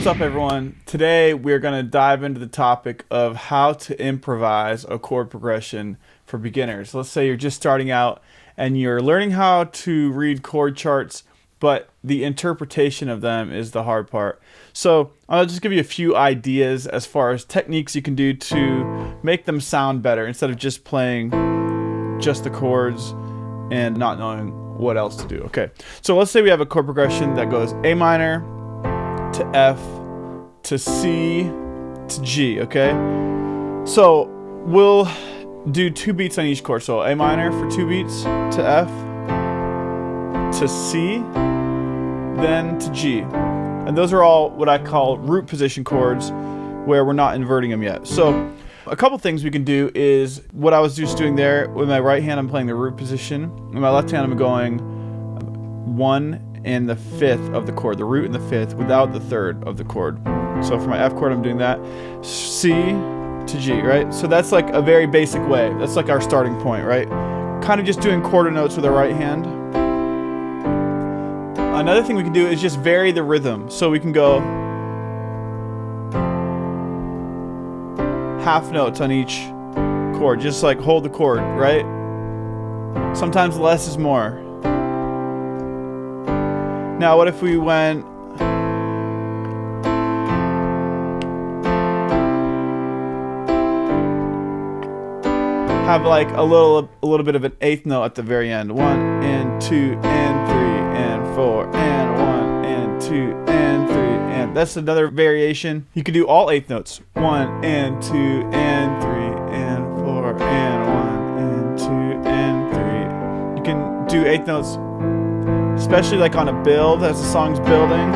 What's up, everyone? Today we're going to dive into the topic of how to improvise a chord progression for beginners. Let's say you're just starting out and you're learning how to read chord charts, but the interpretation of them is the hard part. So I'll just give you a few ideas as far as techniques you can do to make them sound better instead of just playing just the chords and not knowing what else to do. Okay, so let's say we have a chord progression that goes A minor to F to C to G, okay? So we'll do 2 beats on each chord. So A minor for 2 beats to F to C, then to G. And those are all what I call root position chords where we're not inverting them yet. So a couple things we can do is what I was just doing there. With my right hand I'm playing the root position. With my left hand I'm going 1 and the 5th of the chord, the root and the 5th without the 3rd of the chord. So for my F chord I'm doing that. C to G, right? So that's like a very basic way. That's like our starting point, right? Kind of just doing quarter notes with the right hand. Another thing we can do is just vary the rhythm. So we can go half notes on each chord, just like hold the chord, right? Sometimes less is more. Now what if we went have like a little bit of an 8th note at the very end. 1 and 2 and 3 and 4 and 1 and 2 and 3 and that's another variation. You could do all 8th notes. 1 and 2 and 3 and 4 and 1 and 2 and 3. You can do 8th notes, especially like on a build as the song's building.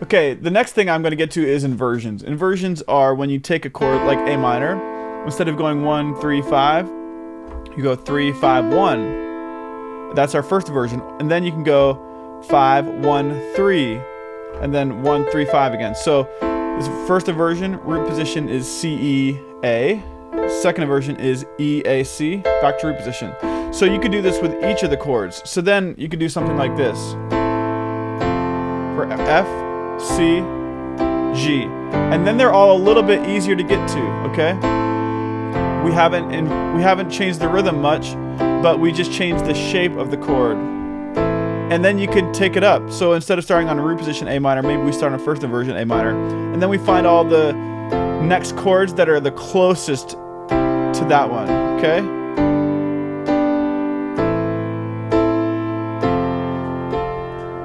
Okay, the next thing I'm going to get to is inversions. Inversions are when you take a chord like A minor, instead of going 1, 3, 5, you go 3, 5, 1. That's our first inversion. And then you can go 5, 1, 3, and then 1, 3, 5 again. So this first inversion, root position is C, E, A. Second inversion is E, A, C, back to root position. So you could do this with each of the chords. So then you could do something like this. For F, C, G. And then they're all a little bit easier to get to, okay? We haven't changed the rhythm much, but we just changed the shape of the chord. And then you could take it up. So instead of starting on a root position A minor, maybe we start on first inversion A minor. And then we find all the next chords that are the closest to that one, okay?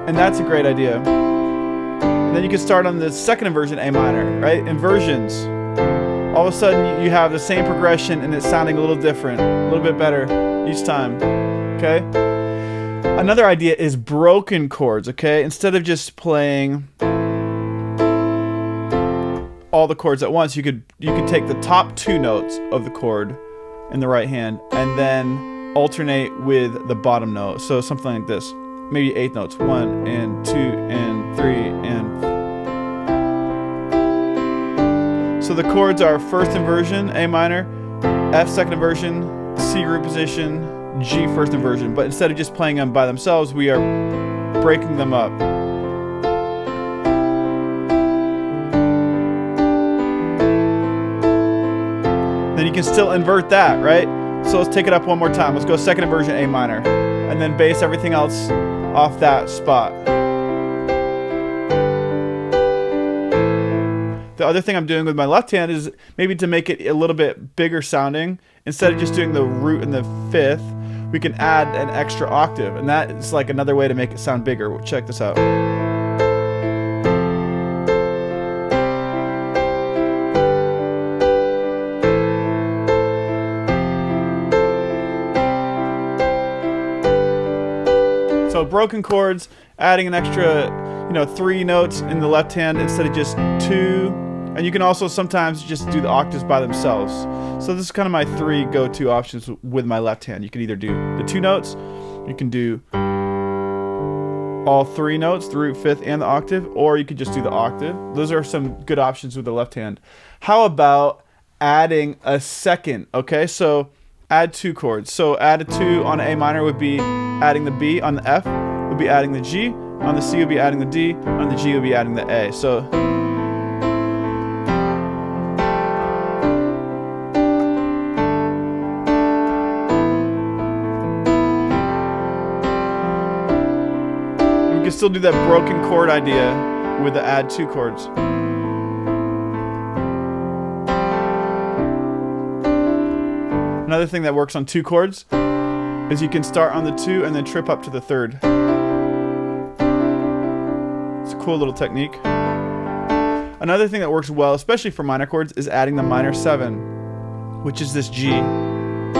And that's a great idea. And then you can start on the second inversion A minor, right? Inversions. All of a sudden you have the same progression and it's sounding a little different, a little bit better each time, okay? Another idea is broken chords, okay? Instead of just playing all the chords at once, you could take the top 2 notes of the chord in the right hand and then alternate with the bottom note. So something like this. Maybe 8th notes. 1 and 2 and 3 and 4. So the chords are first inversion, A minor, F second inversion, C root position, G first inversion. But instead of just playing them by themselves, we are breaking them up. Then you can still invert that, right? So let's take it up one more time. Let's go second inversion A minor, and then base everything else off that spot. The other thing I'm doing with my left hand is maybe to make it a little bit bigger sounding. Instead of just doing the root and the 5th, we can add an extra octave, and that is like another way to make it sound bigger. Check this out. So broken chords, adding an extra, 3 notes in the left hand instead of just 2. And you can also sometimes just do the octaves by themselves. So this is kind of my 3 go-to options with my left hand. You can either do the 2 notes, you can do all 3 notes, the root, 5th, and the octave, or you could just do the octave. Those are some good options with the left hand. How about adding a second? Okay, so add 2 chords. So add a 2 on A minor would be adding the B. On the F, we'll be adding the G. On the C, we'll be adding the D. On the G, we'll be adding the A. So we can still do that broken chord idea with the add two chords. Another thing that works on two chords is you can start on the two and then trip up to the third. It's a cool little technique. Another thing that works well, especially for minor chords, is adding the minor 7, which is this G. And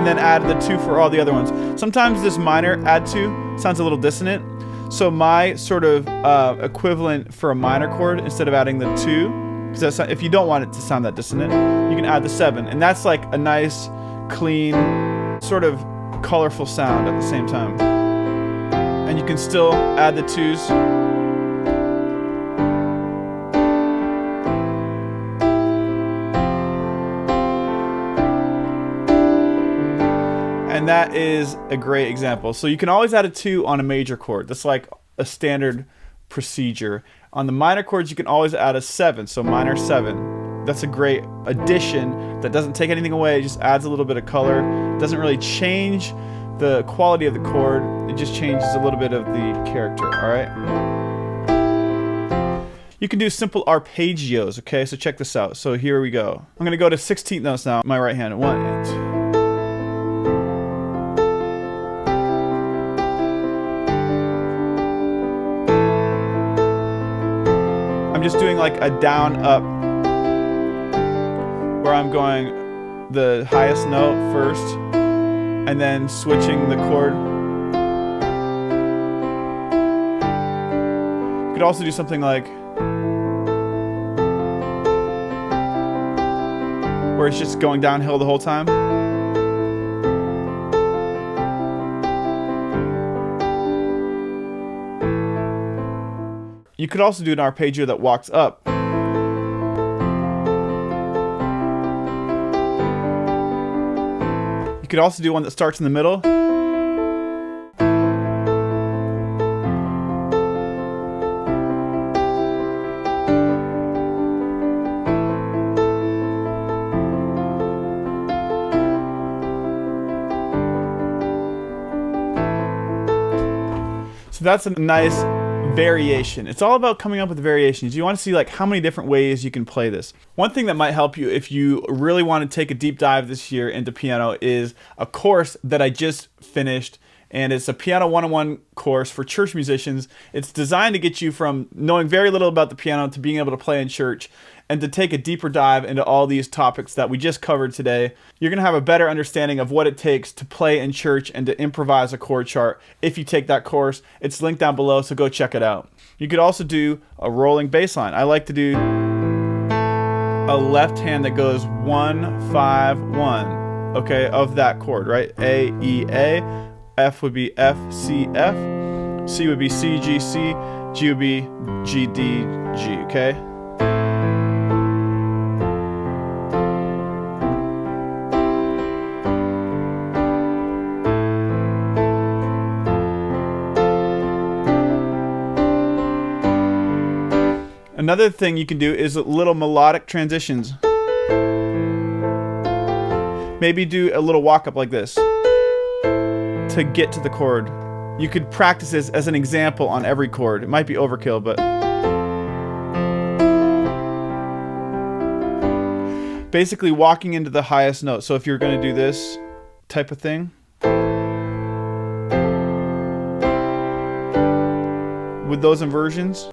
then add the 2 for all the other ones. Sometimes this minor add 2 sounds a little dissonant. So my sort of equivalent for a minor chord, instead of adding the 2, because if you don't want it to sound that dissonant, you can add the 7. And that's like a nice, clean, sort of colorful sound at the same time. And you can still add the 2s. And that is a great example. So you can always add a 2 on a major chord. That's like a standard procedure. On the minor chords, you can always add a 7, so minor 7. That's a great addition that doesn't take anything away. It just adds a little bit of color. It doesn't really change the quality of the chord. It just changes a little bit of the character, all right? You can do simple arpeggios, okay? So check this out. So here we go. I'm gonna go to 16th notes now, my right hand. 1, 2. I'm just doing like a down up where I'm going the highest note first and then switching the chord. You could also do something like where it's just going downhill the whole time. You could also do an arpeggio that walks up. You could also do one that starts in the middle. So that's a nice variation. It's all about coming up with variations. You want to see like how many different ways you can play this. One thing that might help you if you really want to take a deep dive this year into piano is a course that I just finished, and it's a Piano 101 course for church musicians. It's designed to get you from knowing very little about the piano to being able to play in church and to take a deeper dive into all these topics that we just covered today. You're going to have a better understanding of what it takes to play in church and to improvise a chord chart if you take that course. It's linked down below, so go check it out. You could also do a rolling bass line. I like to do a left hand that goes 1, 5, 1, okay, of that chord, right? A, E, A. F would be F, C, F. C would be C, G, C. G would be G, D, G, okay? Another thing you can do is little melodic transitions. Maybe do a little walk up like this to get to the chord. You could practice this as an example on every chord. It might be overkill, but basically walking into the highest note. So if you're going to do this type of thing with those inversions,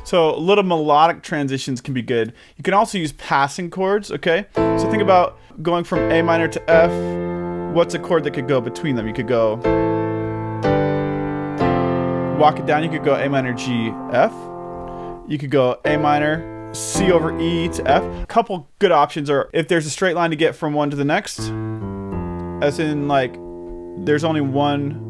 so little melodic transitions can be good. You can also use passing chords, okay? So think about going from A minor to F. What's a chord that could go between them? You could go, walk it down, you could go A minor, G, F. You could go A minor, C over E to F. A couple good options are if there's a straight line to get from one to the next, as in like there's only one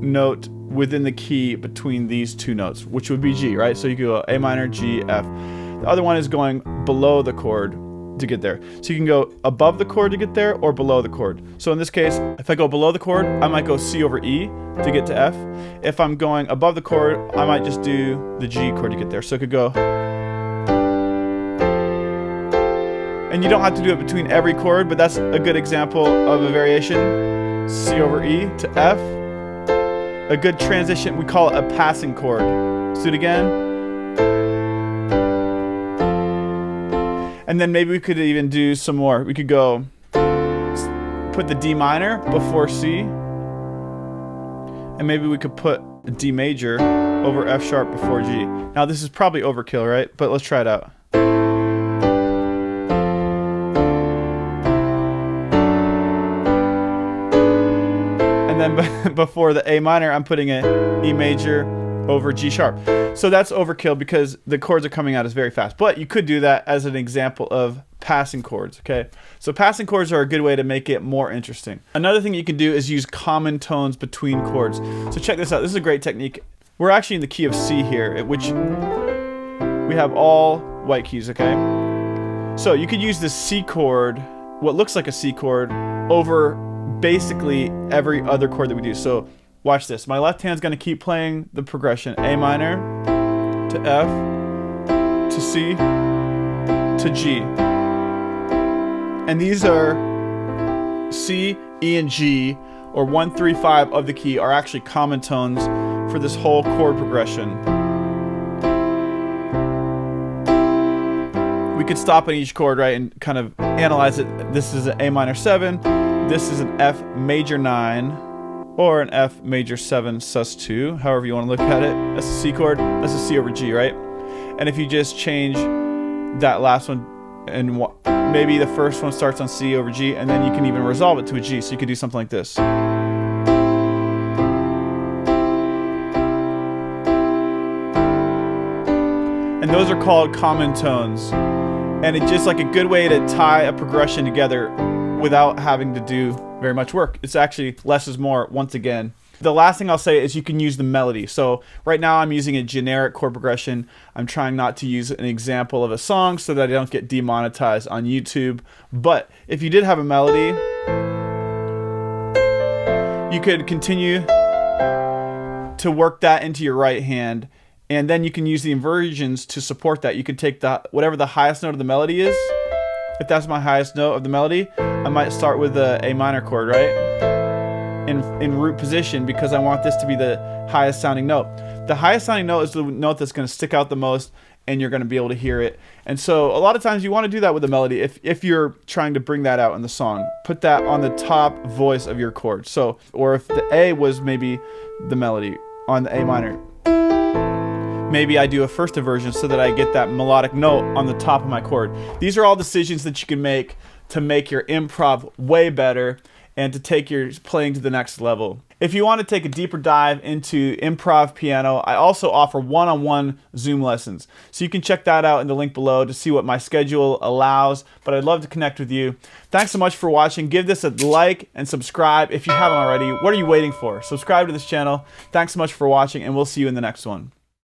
note within the key between these two notes, which would be G, right? So you could go A minor, G, F. The other one is going below the chord to get there. So you can go above the chord to get there or below the chord. So in this case, if I go below the chord, I might go C over E to get to F. If I'm going above the chord, I might just do the G chord to get there. So it could go. And you don't have to do it between every chord, but that's a good example of a variation. C over E to F. A good transition, we call it a passing chord. Let's do it again. And then maybe we could even do some more. We could go put the D minor before C. And maybe we could put a D major over F sharp before G. Now this is probably overkill, right? But let's try it out. And then before the A minor, I'm putting a E major over G sharp. So that's overkill because the chords are coming out as very fast. But you could do that as an example of passing chords, okay? So passing chords are a good way to make it more interesting. Another thing you can do is use common tones between chords. So check this out. This is a great technique. We're actually in the key of C here, at which we have all white keys, okay? So you could use this C chord, what looks like a C chord, over basically every other chord that we do. So watch this. My left hand's gonna keep playing the progression. A minor to F to C to G. And these are C, E, and G, or 1, 3, 5 of the key are actually common tones for this whole chord progression. We could stop at each chord, right, and kind of analyze it. This is an A minor 7, this is an F major 9, or an F major 7 sus 2, however you want to look at it. That's a C chord, that's a C over G, right? And if you just change that last one, and maybe the first one starts on C over G, and then you can even resolve it to a G, so you could do something like this. And those are called common tones. And it's just like a good way to tie a progression together without having to do very much work. It's actually less is more once again. The last thing I'll say is you can use the melody. So right now I'm using a generic chord progression. I'm trying not to use an example of a song so that I don't get demonetized on YouTube. But if you did have a melody, you could continue to work that into your right hand, and then you can use the inversions to support that. You could take whatever the highest note of the melody is. If that's my highest note of the melody, I might start with the A minor chord, right? In root position, because I want this to be the highest sounding note. The highest sounding note is the note that's going to stick out the most, and you're going to be able to hear it. And so a lot of times you want to do that with the melody. If you're trying to bring that out in the song, put that on the top voice of your chord. So, or if the A was maybe the melody on the A minor, maybe I do a first inversion so that I get that melodic note on the top of my chord. These are all decisions that you can make to make your improv way better and to take your playing to the next level. If you want to take a deeper dive into improv piano, I also offer one-on-one Zoom lessons. So you can check that out in the link below to see what my schedule allows, but I'd love to connect with you. Thanks so much for watching. Give this a like and subscribe if you haven't already. What are you waiting for? Subscribe to this channel. Thanks so much for watching, and we'll see you in the next one.